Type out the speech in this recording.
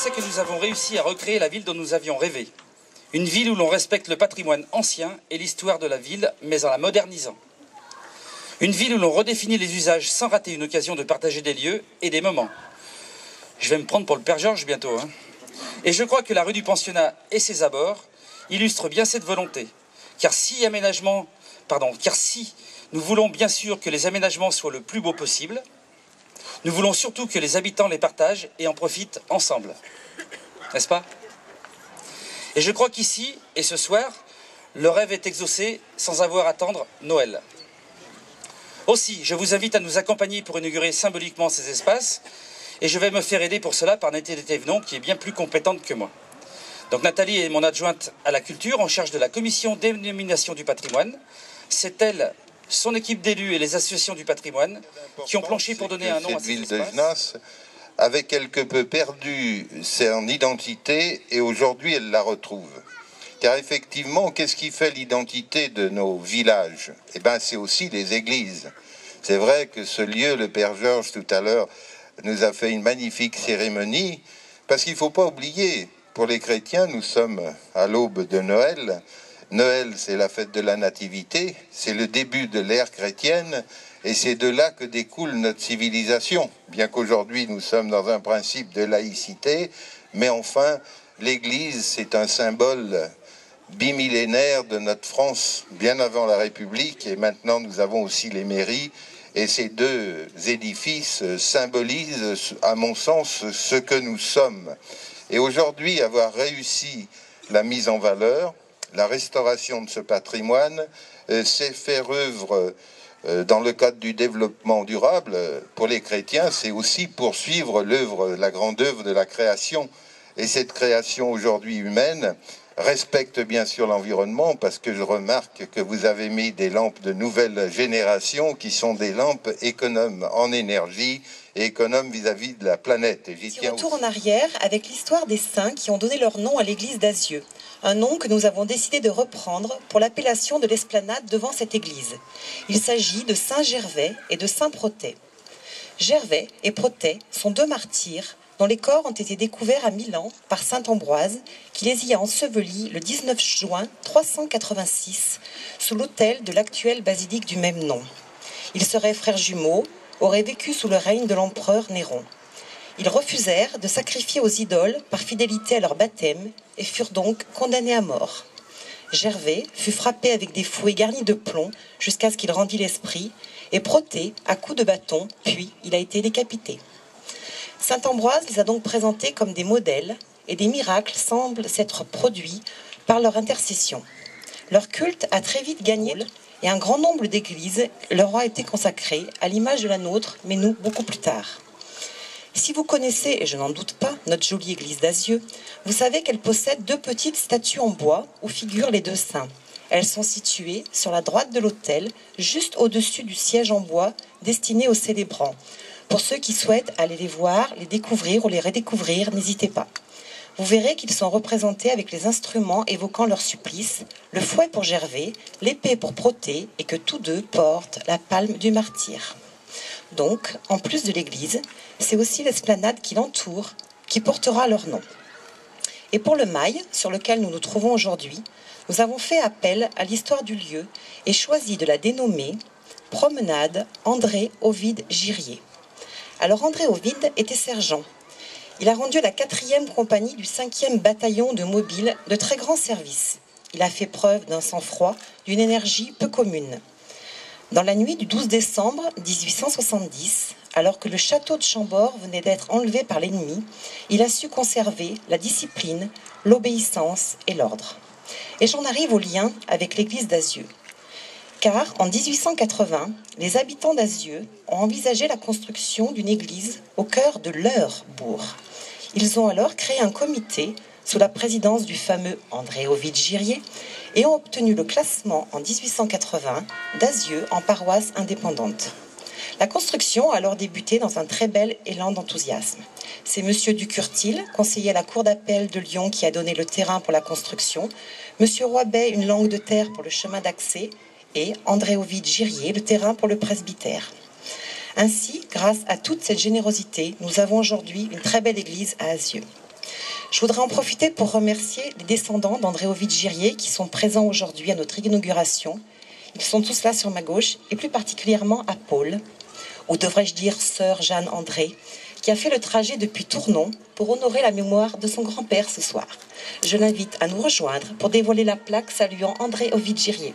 sais que nous avons réussi à recréer la ville dont nous avions rêvé. Une ville où l'on respecte le patrimoine ancien et l'histoire de la ville, mais en la modernisant. Une ville où l'on redéfinit les usages sans rater une occasion de partager des lieux et des moments. Je vais me prendre pour le Père Georges bientôt. Et je crois que la rue du Pensionnat et ses abords illustrent bien cette volonté. Car si nous voulons bien sûr que les aménagements soient le plus beau possible, nous voulons surtout que les habitants les partagent et en profitent ensemble. N'est-ce pas? Et je crois qu'ici, et ce soir, le rêve est exaucé sans avoir à attendre Noël. Aussi, je vous invite à nous accompagner pour inaugurer symboliquement ces espaces, et je vais me faire aider pour cela par Nathalie Thévenon, qui est bien plus compétente que moi. Donc Nathalie est mon adjointe à la culture, en charge de la commission dénomination du patrimoine. C'est elle, son équipe d'élus et les associations du patrimoine qui ont planché pour donner un nom à cette ville de Genasse avait quelque peu perdu son identité et aujourd'hui elle la retrouve. Car effectivement, qu'est-ce qui fait l'identité de nos villages? Eh bien, c'est aussi les églises. C'est vrai que ce lieu, le Père Georges, tout à l'heure, nous a fait une magnifique cérémonie, parce qu'il ne faut pas oublier, pour les chrétiens, nous sommes à l'aube de Noël. Noël, c'est la fête de la Nativité, c'est le début de l'ère chrétienne, et c'est de là que découle notre civilisation. Bien qu'aujourd'hui, nous sommes dans un principe de laïcité, mais enfin, l'Église, c'est un symbole bimillénaire de notre France, bien avant la République, et maintenant nous avons aussi les mairies, et ces deux édifices symbolisent, à mon sens, ce que nous sommes. Et aujourd'hui, avoir réussi la mise en valeur, la restauration de ce patrimoine, c'est faire œuvre dans le cadre du développement durable. Pour les chrétiens, c'est aussi poursuivre l'œuvre, la grande œuvre de la création. Et cette création aujourd'hui humaine respecte bien sûr l'environnement, parce que je remarque que vous avez mis des lampes de nouvelle génération qui sont des lampes économes en énergie et économes vis-à-vis de la planète. Et j'y tiens retour en arrière avec l'histoire des saints qui ont donné leur nom à l'église d'Azieux, un nom que nous avons décidé de reprendre pour l'appellation de l'esplanade devant cette église. Il s'agit de Saint Gervais et de Saint Protais. Gervais et Protais sont deux martyrs dont les corps ont été découverts à Milan par saint Ambroise, qui les y a ensevelis le 19 juin 386 sous l'autel de l'actuelle basilique du même nom. Ils seraient frères jumeaux, auraient vécu sous le règne de l'empereur Néron. Ils refusèrent de sacrifier aux idoles par fidélité à leur baptême et furent donc condamnés à mort. Gervais fut frappé avec des fouets garnis de plomb jusqu'à ce qu'il rendît l'esprit, et Protais à coups de bâton, puis il a été décapité. Saint Ambroise les a donc présentés comme des modèles, et des miracles semblent s'être produits par leur intercession. Leur culte a très vite gagné, et un grand nombre d'églises leur a été consacré, à l'image de la nôtre, mais nous, beaucoup plus tard. Si vous connaissez, et je n'en doute pas, notre jolie église d'Azieux, vous savez qu'elle possède deux petites statues en bois où figurent les deux saints. Elles sont situées sur la droite de l'autel, juste au-dessus du siège en bois destiné aux célébrants. Pour ceux qui souhaitent aller les voir, les découvrir ou les redécouvrir, n'hésitez pas. Vous verrez qu'ils sont représentés avec les instruments évoquant leur supplice, le fouet pour Gervais, l'épée pour Protais, et que tous deux portent la palme du martyr. Donc, en plus de l'église, c'est aussi l'esplanade qui l'entoure, qui portera leur nom. Et pour le mail, sur lequel nous nous trouvons aujourd'hui, nous avons fait appel à l'histoire du lieu et choisi de la dénommer Promenade André Ovide Girier. Alors André Ovide était sergent. Il a rendu à la 4e compagnie du 5e bataillon de mobiles de très grands services. Il a fait preuve d'un sang-froid, d'une énergie peu commune. Dans la nuit du 12 décembre 1870, alors que le château de Chambord venait d'être enlevé par l'ennemi, il a su conserver la discipline, l'obéissance et l'ordre. Et j'en arrive au lien avec l'église d'Azieux. Car en 1880, les habitants d'Azieux ont envisagé la construction d'une église au cœur de leur bourg. Ils ont alors créé un comité sous la présidence du fameux André Ovide Girier et ont obtenu le classement en 1880 d'Azieux en paroisse indépendante. La construction a alors débuté dans un très bel élan d'enthousiasme. C'est M. Ducurtil, conseiller à la cour d'appel de Lyon, qui a donné le terrain pour la construction, M. Roibet une langue de terre pour le chemin d'accès et André Ovide Girier le terrain pour le presbytère. Ainsi, grâce à toute cette générosité, nous avons aujourd'hui une très belle église à Azieux. Je voudrais en profiter pour remercier les descendants d'André Ovid-Girier qui sont présents aujourd'hui à notre inauguration. Ils sont tous là sur ma gauche, et plus particulièrement à Paul, ou devrais-je dire sœur Jeanne André, qui a fait le trajet depuis Tournon pour honorer la mémoire de son grand-père ce soir. Je l'invite à nous rejoindre pour dévoiler la plaque saluant André Ovid-Girier.